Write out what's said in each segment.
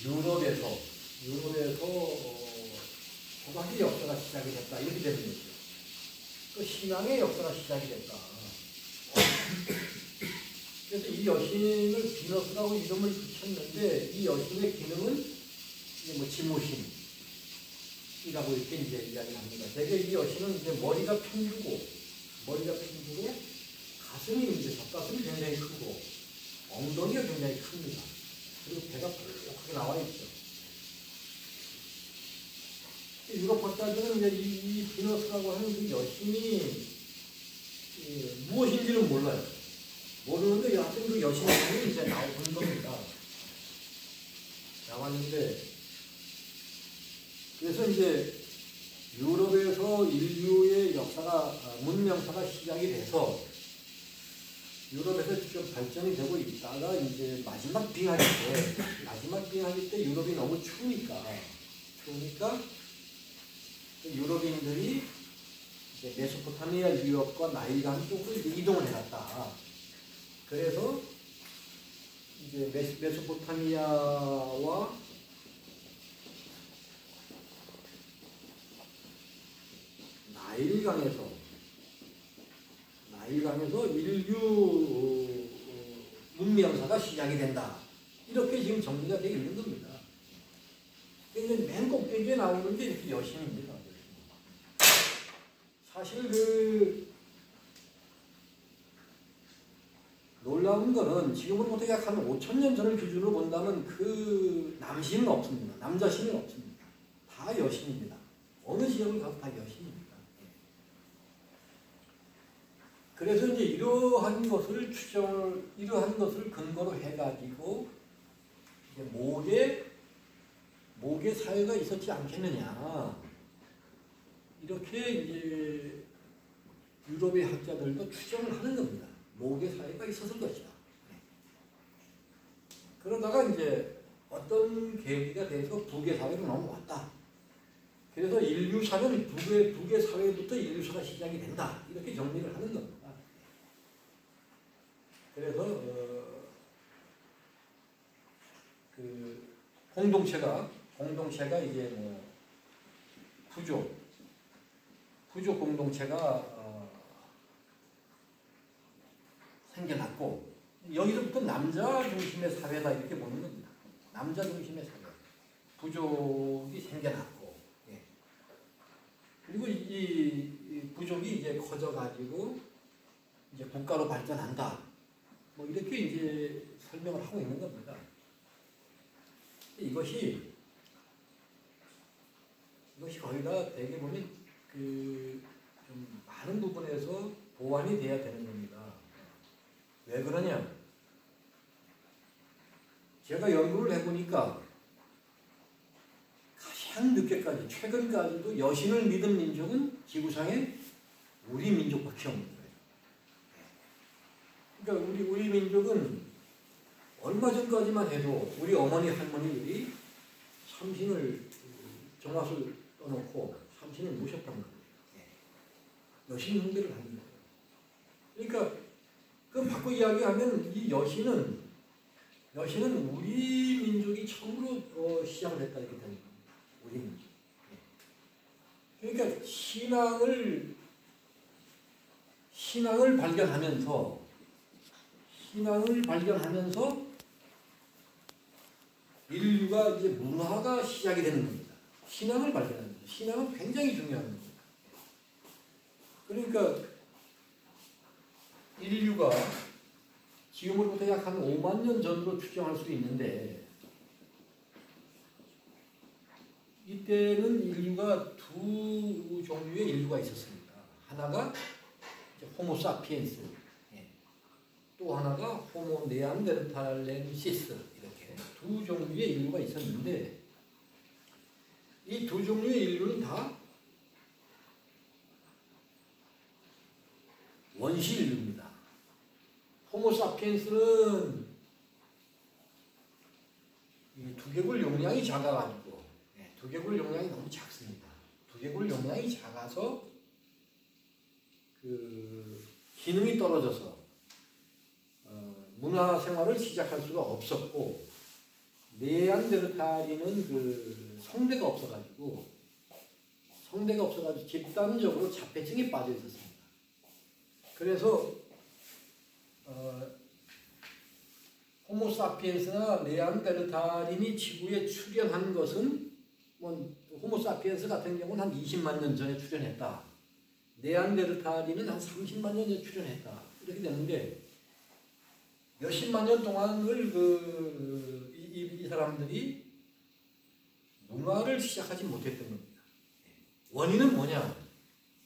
유럽에서 고박의 역사가 시작이 됐다 이렇게 되는 거죠. 그 신앙의 역사가 시작이 됐다. 그래서 이 여신을 비너스라고 이름을 붙였는데 이 여신의 기능은 이제 뭐 지모신이라고 이렇게 이제 이야기합니다. 대개 이 여신은 이제 머리가 핑주고 가슴이 이제 젖가슴이 굉장히 크고 엉덩이가 굉장히 큽니다. 그리고 배가 뾰족하게 나와 있죠. 유럽 학자들은 이제 이 비너스라고 하는 그 여신이 무엇인지는 몰라요. 모르는데 여하튼 그 여신이 이제 나온 겁니다. 나왔는데 그래서 이제 유럽에서 인류의 역사가 문명사가 시작이 돼서 유럽에서 지금 발전이 되고 있다가 이제 마지막 빙하기 때 유럽이 너무 추우니까 유럽인들이 이제 메소포타미아 유역과 나일강 쪽으로 이동을 해갔다. 그래서 이제 메소포타미아와 나일강에서 인류 문명사가 시작이 된다. 이렇게 지금 정리가 되어 있는 겁니다. 그러니까 맨 꼭대기에 나오는 게 이렇게 여신입니다. 사실 놀라운 거는 지금으로부터 약 한 5,000년 전을 기준으로 본다면 그 남신은 없습니다. 남자신은 없습니다. 다 여신입니다. 어느 지역을 가도 다 여신입니다. 그래서 이제 이러한 것을 근거로 해가지고 이제 목의 사회가 있었지 않겠느냐. 이렇게 이제 유럽의 학자들도 추정을 하는 겁니다. 목의 사회가 있었을 것이다. 그러다가 이제 어떤 계기가 돼서 북의 사회로 넘어왔다. 그래서 인류사는 북의 사회부터 인류사가 시작이 된다. 이렇게 정리를 하는 겁니다. 그래서 그 공동체가 이제 뭐 부족 공동체가 생겨났고 여기서부터 남자 중심의 사회다 이렇게 보는 겁니다. 남자 중심의 사회, 부족이 생겨났고, 예. 그리고 이 부족이 이제 커져가지고 이제 국가로 발전한다. 뭐 이렇게 이제 설명을 하고 있는 겁니다. 이것이 거의 다 대개 보면 좀 많은 부분에서 보완이 돼야 되는 겁니다. 왜 그러냐? 제가 연구를 해보니까 가장 늦게까지, 최근까지도 여신을 믿은 민족은 지구상에 우리 민족밖에 없는 거예요. 그러니까 우리 민족은 얼마 전까지만 해도 우리 어머니 할머니들이 삼신을 정화술 떠놓고 삼신을 모셨단 말이에요. 여신 숭배를 하는 거예요. 그러니까 그럼 바꿔 이야기하면 이 여신은 우리 민족이 처음으로 시작을 했다 이렇게 되는 겁니다. 우리 민족. 그러니까 신앙을 발견하면서 인류가 이제 문화가 시작이 되는 겁니다. 신앙을 발견하는 거죠. 신앙은 굉장히 중요한 겁니다. 그러니까 인류가 지금으로부터 약 한 5만 년 전으로 추정할 수 있는데 이때는 인류가 두 종류의 인류가 있었습니다. 하나가 호모 사피엔스, 또 하나가 호모 네안데르탈렌시스 이렇게 두 종류의 인류가 있었는데 이 두 종류의 인류는 다 원시 인류입니다. 호모 사피엔스는 이 두개골 용량이 작아가지고 두개골 용량이 너무 작습니다. 두개골 용량이 작아서 그 기능이 떨어져서 문화 생활을 시작할 수가 없었고 네안데르탈인은 그 성대가 없어가지고 집단적으로 자폐증에 빠져 있었습니다. 그래서 호모사피엔스나 네안데르탈인이 지구에 출현한 것은 뭐 호모사피엔스 같은 경우는 한 20만 년 전에 출현했다. 네안데르탈인은 한 30만 년 전에 출현했다. 이렇게 됐는데 몇십만 년 동안을 이 사람들이 문화를 시작하지 못했던 겁니다. 원인은 뭐냐?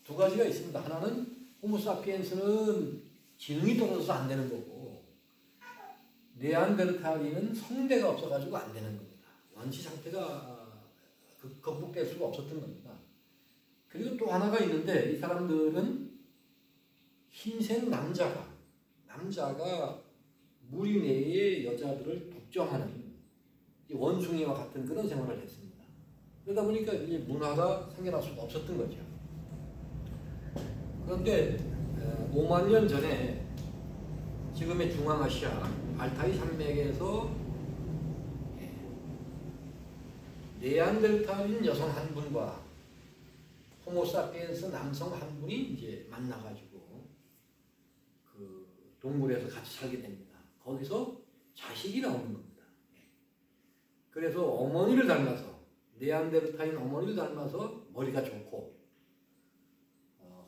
두 가지가 있습니다. 하나는 호모사피엔스는 지능이 떨어져서 안 되는 거고, 네안데르탈인은 성대가 없어가지고 안 되는 겁니다. 원시 상태가 극복될 수가 없었던 겁니다. 그리고 또 하나가 있는데, 이 사람들은 흰색 남자가 무리 내의 여자들을 독점하는 원숭이와 같은 그런 생활을 했습니다. 그러다 보니까 이제 문화가 생겨날 수가 없었던 거죠. 그런데 5만 년 전에 지금의 중앙아시아 알타이 산맥에서 네안데르탈인 여성 한 분과 호모사피엔스 남성 한 분이 이제 만나가지고 그 동굴에서 같이 살게 됩니다. 거기서 자식이 나오는 겁니다. 그래서 어머니를 닮아서, 네안데르탈인 어머니를 닮아서 머리가 좋고,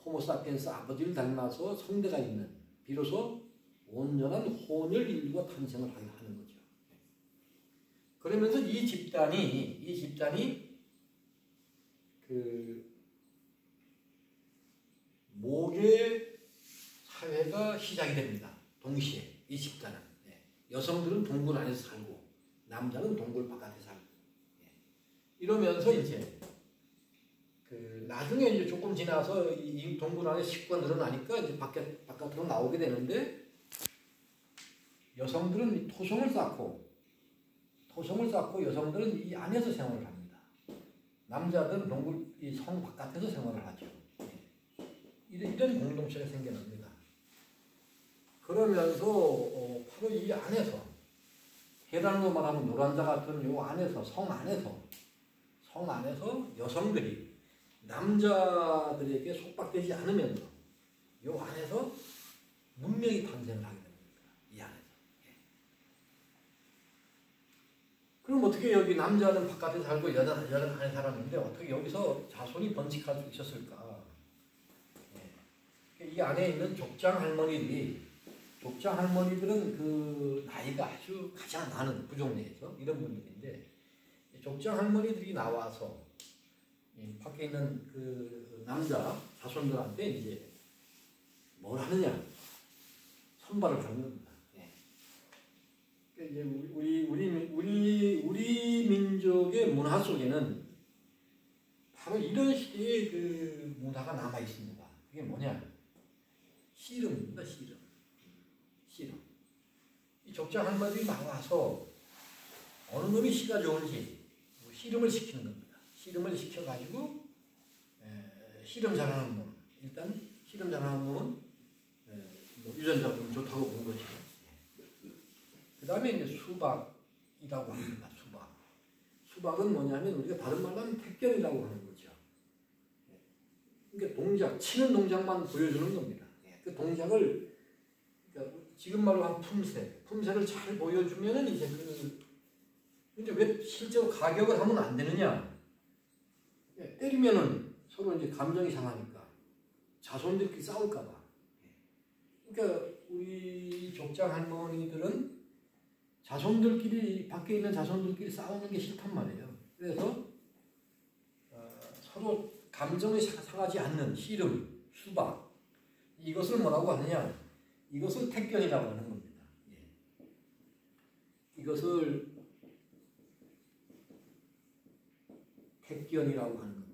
호모사피엔스 아버지를 닮아서 성대가 있는, 비로소 온전한 혼혈 인류가 탄생을 하게 하는 거죠. 그러면서 이 집단이 그 모계 사회가 시작이 됩니다. 동시에 이 집단은 여성들은 동굴 안에서 살고 남자는 동굴 바깥에 살고 이러면서 이제 그 나중에 이제 조금 지나서 이 동굴 안에 식구가 늘어나니까 이제 바깥으로 나오게 되는데, 여성들은 토성을 쌓고 여성들은 이 안에서 생활을 합니다. 남자들은 동굴 이 성 바깥에서 생활을 하죠. 이런 공동체가 생겨납니다. 그러면서 바로 이 안에서, 해당으로 말하면 노란자 같은 요 안에서, 성 안에서 여성들이 남자들에게 속박되지 않으면서 요 안에서 문명이 탄생을 하게 됩니다. 이 안에서. 그럼 어떻게 여기 남자는 바깥에 살고 여자는 안에 살았는데 어떻게 여기서 자손이 번식할 수 있었을까? 이 안에 있는 족장 할머니들은 그 나이가 아주 가장 많은 부족 내에서 이런 분들인데, 족장 할머니들이 나와서 밖에 있는 그 남자 자손들한테 이제 뭘 하느냐, 선발을 하는 겁니다. 이제 우리 민족의 문화 속에는 바로 이런 시대의 그 문화가 남아 있습니다. 그게 뭐냐? 씨름입니다. 씨름. 이 족장 할머니들이 나와서 어느 놈이 씨가 좋은지 씨름을 시키는 겁니다. 씨름을 시켜가지고 씨름 잘하는 놈, 일단 씨름 잘하는 놈은 유전자가 좋다고 보는 거죠. 그 다음에 이제 수박이라고 합니다. 수박은 뭐냐면 우리가 다른 말로 하면 택견이라고 하는 거죠. 그러니까 치는 동작만 보여주는 겁니다. 그 동작을, 그러니까 지금 말로 한 품새를 잘 보여주면은 이제 근데 왜 실제로 가격을 하면 안 되느냐? 때리면은 서로 이제 감정이 상하니까 자손들끼리 싸울까봐. 그러니까 우리 족장 할머니들은 밖에 있는 자손들끼리 싸우는 게 싫단 말이에요. 그래서 서로 감정이 상하지 않는 씨름, 수박, 이것을 뭐라고 하느냐? 이것을 택견이라고 하는 겁니다. 이것을 택견이라고 하는 겁니다.